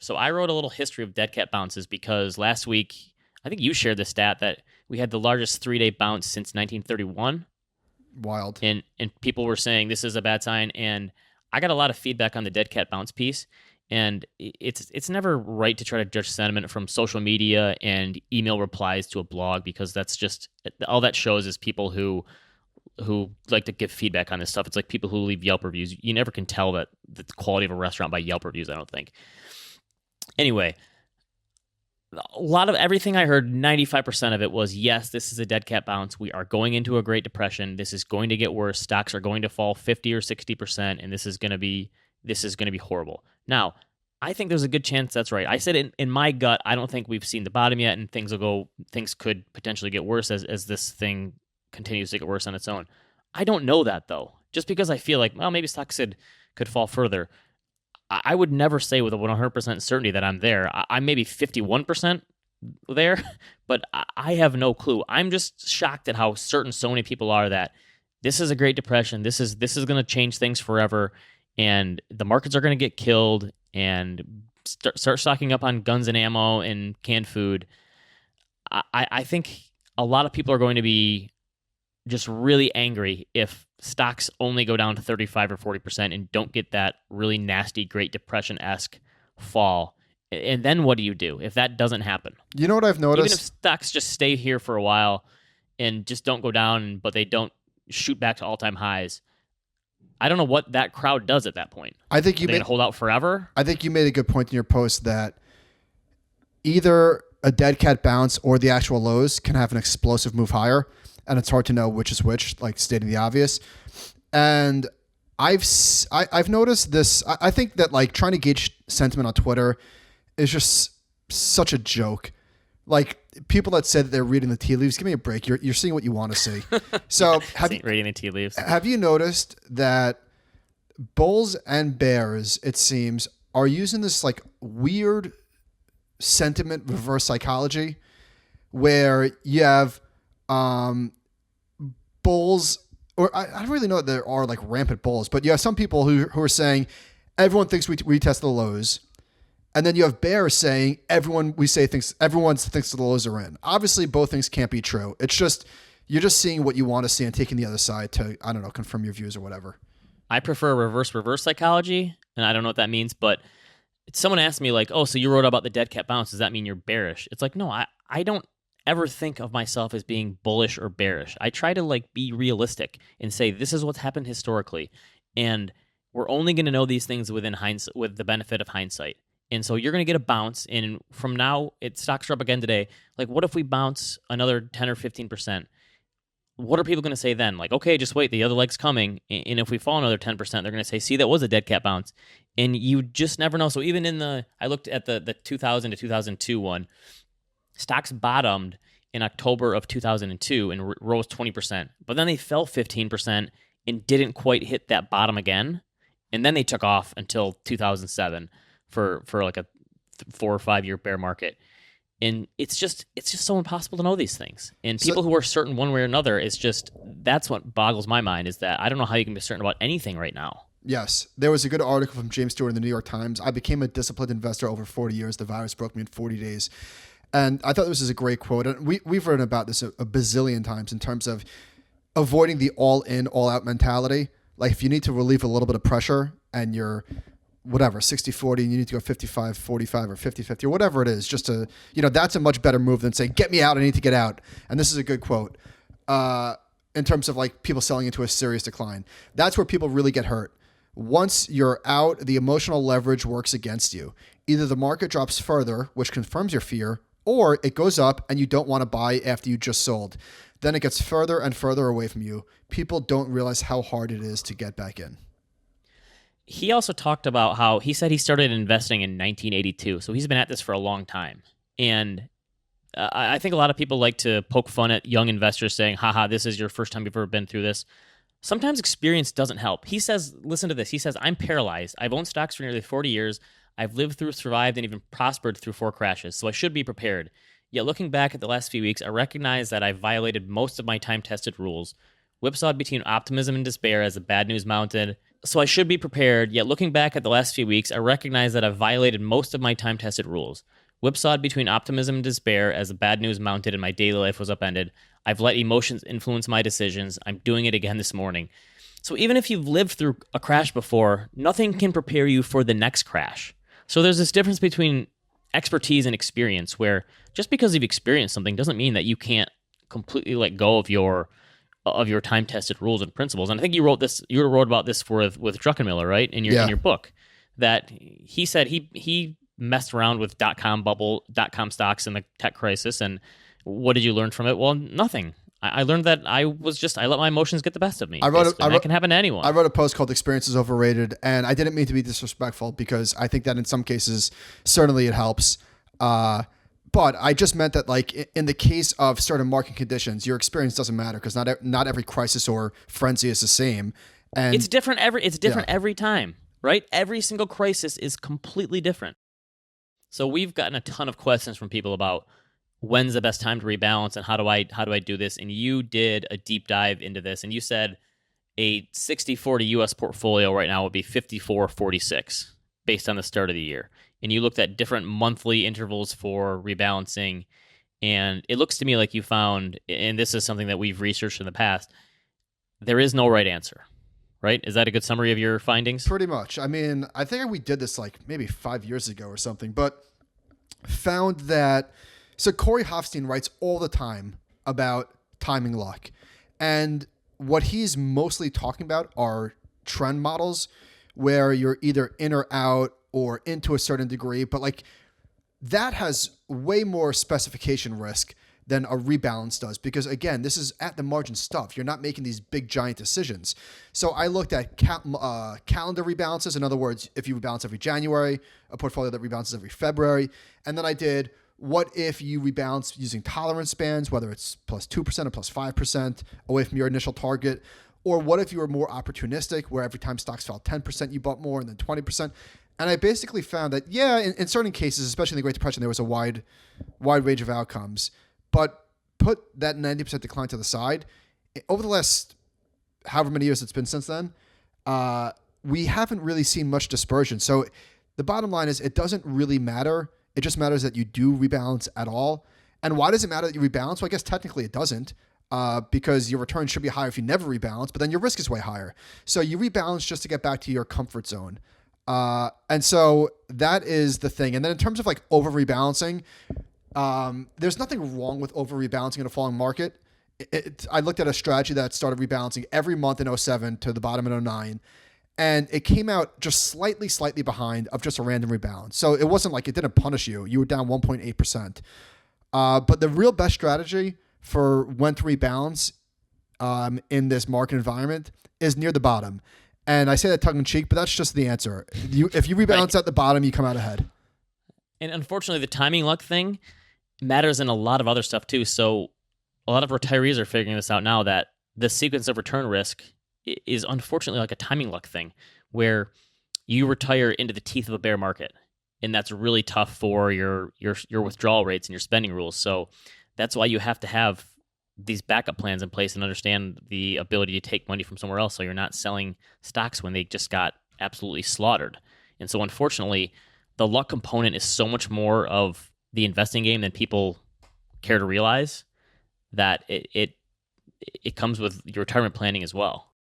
So I wrote a little history of dead cat bounces because last week, I think you shared the stat that we had the largest 3-day bounce since 1931. Wild. And people were saying this is a bad sign. And I got a lot of feedback on the dead cat bounce piece. And it's never right to try to judge sentiment from social media and email replies to a blog, because that's just all that shows is people who like to give feedback on this stuff. It's like people who leave Yelp reviews. You never can tell the quality of a restaurant by Yelp reviews, I don't think. Anyway, a lot of everything I heard, 95% of it was, yes, this is a dead cat bounce. We are going into a Great Depression. This is going to get worse. Stocks are going to fall 50 or 60%, and this is going to be horrible. Now, I think there's a good chance that's right. I said in my gut, I don't think we've seen the bottom yet, and things could potentially get worse as this thing continues to get worse on its own. I don't know that, though. Just because I feel like, well, maybe stocks could fall further, I would never say with a 100% certainty that I'm there. I'm maybe 51% there, but I have no clue. I'm just shocked at how certain so many people are that this is a Great Depression. This is going to change things forever, and the markets are going to get killed, and start stocking up on guns and ammo and canned food. I think a lot of people are going to be just really angry if stocks only go down to 35 or 40% and don't get that really nasty Great Depression-esque fall. And then what do you do if that doesn't happen? You know what I've noticed? Even if stocks just stay here for a while and just don't go down, but they don't shoot back to all-time highs, I don't know what that crowd does at that point. I think you going to hold out forever? I think you made a good point in your post that either a dead cat bounce or the actual lows can have an explosive move higher, and it's hard to know which is which, like stating the obvious. And I've noticed this. I think that like trying to gauge sentiment on Twitter is just such a joke. Like people that say that they're reading the tea leaves, give me a break. You're seeing what you want to see. So reading the tea leaves. Have you noticed that bulls and bears, it seems, are using this like weird sentiment reverse psychology where you have bulls, or I don't really know that there are like rampant bulls, but you have some people who are saying everyone thinks we retest the lows. And then you have bears saying everyone thinks the lows are in. Obviously, both things can't be true. It's just you're just seeing what you want to see and taking the other side to, I don't know, confirm your views or whatever. I prefer reverse psychology, and I don't know what that means, but someone asked me like, "Oh, so you wrote about the dead cat bounce? Does that mean you're bearish?" It's like, no, I don't ever think of myself as being bullish or bearish. I try to like be realistic and say this is what's happened historically, and we're only going to know these things with the benefit of hindsight. And so you're going to get a bounce, and from now, stocks are up again today. Like, what if we bounce another 10 or 15%? What are people going to say then? Like, okay, just wait, the other leg's coming. And if we fall another 10%, they're going to say, see, that was a dead cat bounce. And you just never know. So even I looked at the 2000 to 2002 one, stocks bottomed in October of 2002 and rose 20%. But then they fell 15% and didn't quite hit that bottom again. And then they took off until 2007. For like a 4 or 5 year bear market. And it's just so impossible to know these things. And people who are certain one way or another, that's what boggles my mind, is that I don't know how you can be certain about anything right now. Yes. There was a good article from James Stewart in the New York Times. I became a disciplined investor over 40 years. The virus broke me in 40 days. And I thought this was a great quote. And we've written about this a bazillion times in terms of avoiding the all in, all out mentality. Like if you need to relieve a little bit of pressure and you're 60-40, and you need to go 55-45 or 50-50 or whatever it is, just to, that's a much better move than saying, get me out, I need to get out. And this is a good quote in terms of like people selling into a serious decline. That's where people really get hurt. Once you're out, the emotional leverage works against you. Either the market drops further, which confirms your fear, or it goes up and you don't want to buy after you just sold. Then it gets further and further away from you. People don't realize how hard it is to get back in. He also talked about how he said he started investing in 1982. So he's been at this for a long time. And I think a lot of people like to poke fun at young investors saying, haha, this is your first time you've ever been through this. Sometimes experience doesn't help. He says, listen to this. He says, I'm paralyzed. I've owned stocks for nearly 40 years. I've lived through, survived, and even prospered through 4 crashes. So I should be prepared. Yet looking back at the last few weeks, I recognize that I've violated most of my time-tested rules. Whipsawed between optimism and despair as the bad news mounted, So I should be prepared, yet looking back at the last few weeks, I recognize that I've violated most of my time-tested rules. Whipsawed between optimism and despair as the bad news mounted and my daily life was upended. I've let emotions influence my decisions. I'm doing it again this morning. So even if you've lived through a crash before, nothing can prepare you for the next crash. So there's this difference between expertise and experience where just because you've experienced something doesn't mean that you can't completely let go of your time tested rules and principles. And I think you wrote about this with Druckenmiller, right? In your book, that he said he messed around with dot com stocks in the tech crisis. And what did you learn from it? Well, nothing. I learned that I let my emotions get the best of me. That can happen to anyone. I wrote a post called "Experience is Overrated," and I didn't mean to be disrespectful because I think that in some cases, certainly it helps. But I just meant that, like, in the case of certain market conditions, your experience doesn't matter because not every crisis or frenzy is the same. And it's different every time, right? Every single crisis is completely different. So we've gotten a ton of questions from people about when's the best time to rebalance and how do I do this? And you did a deep dive into this, and you said a 60-40 U.S. portfolio right now would be 54-46 based on the start of the year. And you looked at different monthly intervals for rebalancing, and it looks to me like you found, and this is something that we've researched in the past, there is no right answer, right? Is that a good summary of your findings? Pretty much. I mean, I think we did this like maybe 5 years ago or something, but found that, so Corey Hofstein writes all the time about timing luck. And what he's mostly talking about are trend models where you're either in or out or into a certain degree, but like that has way more specification risk than a rebalance does, because again, this is at the margin stuff. You're not making these big giant decisions. So I looked at calendar rebalances. In other words, if you rebalance every January, a portfolio that rebalances every February. And then I did, what if you rebalance using tolerance bands, whether it's plus 2% or plus 5% away from your initial target? Or what if you were more opportunistic, where every time stocks fell 10%, you bought more, and then 20%? And I basically found that, yeah, in certain cases, especially in the Great Depression, there was a wide range of outcomes. But put that 90% decline to the side. Over the last however many years it's been since then, we haven't really seen much dispersion. So the bottom line is it doesn't really matter. It just matters that you do rebalance at all. And why does it matter that you rebalance? Well, I guess technically it doesn't, because your return should be higher if you never rebalance, but then your risk is way higher. So you rebalance just to get back to your comfort zone. And so that is the thing. And then in terms of like over rebalancing, there's nothing wrong with over rebalancing in a falling market. I looked at a strategy that started rebalancing every month in 07 to the bottom in 09. And it came out just slightly behind of just a random rebalance. So it wasn't like it didn't punish you. You were down 1.8%. But the real best strategy for when to rebalance in this market environment is near the bottom. And I say that tongue in cheek, but that's just the answer. If you rebalance at the bottom, you come out ahead. And unfortunately, the timing luck thing matters in a lot of other stuff too. So a lot of retirees are figuring this out now, that the sequence of return risk is unfortunately like a timing luck thing, where you retire into the teeth of a bear market, and that's really tough for your withdrawal rates and your spending rules. So that's why you have to have these backup plans in place and understand the ability to take money from somewhere else, so you're not selling stocks when they just got absolutely slaughtered. And so unfortunately, the luck component is so much more of the investing game than people care to realize, that it comes with your retirement planning as well.